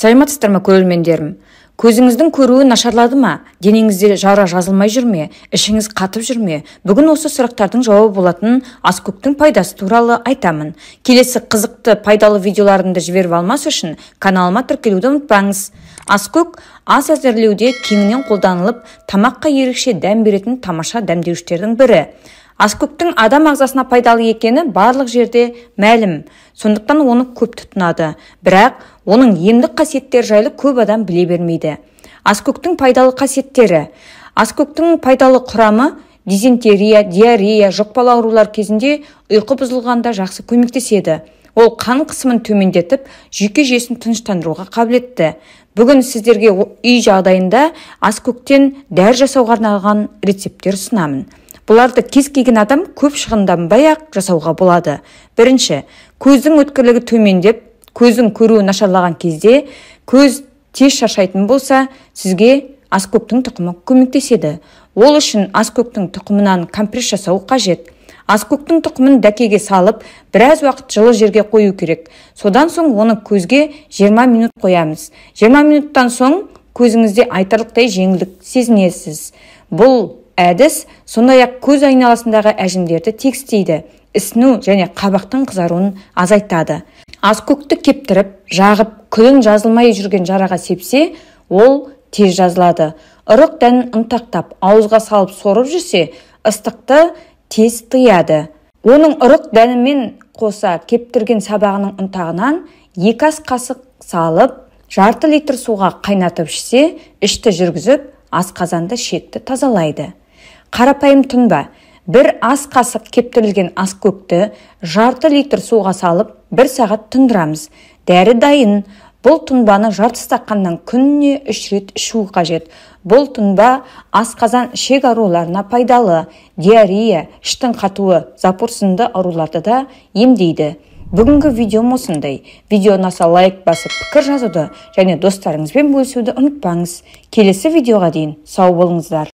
Саламатсыздар ма көрермендерім? Көзіңіздің көруі нашарлады ма? Денеңізде жара жазылмай жүр ме? Ішіңіз қатып жүр ме? Бүгін осы сұрақтардың жауабы болатын аскөктің пайдасы туралы айтамын. Келесі қызықты пайдалы видеоларымды жіберіп алмас үшін каналыма тіркелуді ұмытпаңыз. Аскөк ас әзірлеуде кеңінен қолданылып, тамаққа ерекше дәм беретін тамаша дәмдеуіштердің бірі. Аскөктің адам ағзасына пайдалы екені барлық жерде мәлім. Сондықтан оны көп тұтынады. Бірақ оның емдік қасиеттері жайлы көп адам біле бермейді. Аскөктің пайдалы қасиеттері. Аскөктің пайдалы құрамы дизентерия, диарея, жұқпалы аурулар кезінде ұйқы бұзылғанда жақсы көмектеседі. Ол қан қысымын төмендетіп, жүйке жүйесін тыныштандыруға қабілетті. Бүгін сіздерге үй жағдайында аскөктен дәрі жасауға арналған рецепттер ұсынамын. Бұларды кез келген адам көп шығынданбай-ақ жасауға болады. Бірінші, көздің өткірлігі төмендеп, көздің көруі нашарлаған кезде, көз тез шаршайтын болса, сізге аскөктің тұқымы көмектеседі. Ол үшін аскөктің тұқымынан компресс жасау қажет. Аскөктің тұқымын дәкеге салып, біраз уақыт жылы жерге қою керек. Содан соң оны көзге 20 минут қоямыз. 20 минуттан соң көзіңізде айтарлықтай жеңілдік сезінесіз. Бұл әдіс сондай-ақ көз айналасындағы әжімдерді тегістейді, ісіну және қабақтың қызаруын азайтады. Аскөкті кептіріп, жағып, күлін жазылмай жүрген жараға сепсе, ол тез жазылады. Ұрық дәнін ұнтақтап, ауызға салып сорып жүрсе, ыстықты тез тыяды. Оның ұрық дәнімен қоса кептірген сабағының ұнтағынан 2 ас қасық салып, жарты литр суға қайнатып ішсе, ішті жүргізіп, асқазанды шетті тазалайды. Қарапайым тұнба. 1 ас қасық кептірілген аскөкті жарты литр суға салып 1 сағат тұндырамыз. Дәрі дайын. Бұл тұнбаны жарты стақаннан күніне 3 рет ішу қажет. Бұл тұнба асқазан ішек ауруларына пайдалы. Диарея, іштің қатуы, запор сынды ауруларды да емдейді. Бүгінгі видеом осындай. Видео ұнаса лайк басып, пікір жазуды және достарыңызбен бөлісуді ұмытпаңыз. Келесі видеоға дейін сау болыңыздар.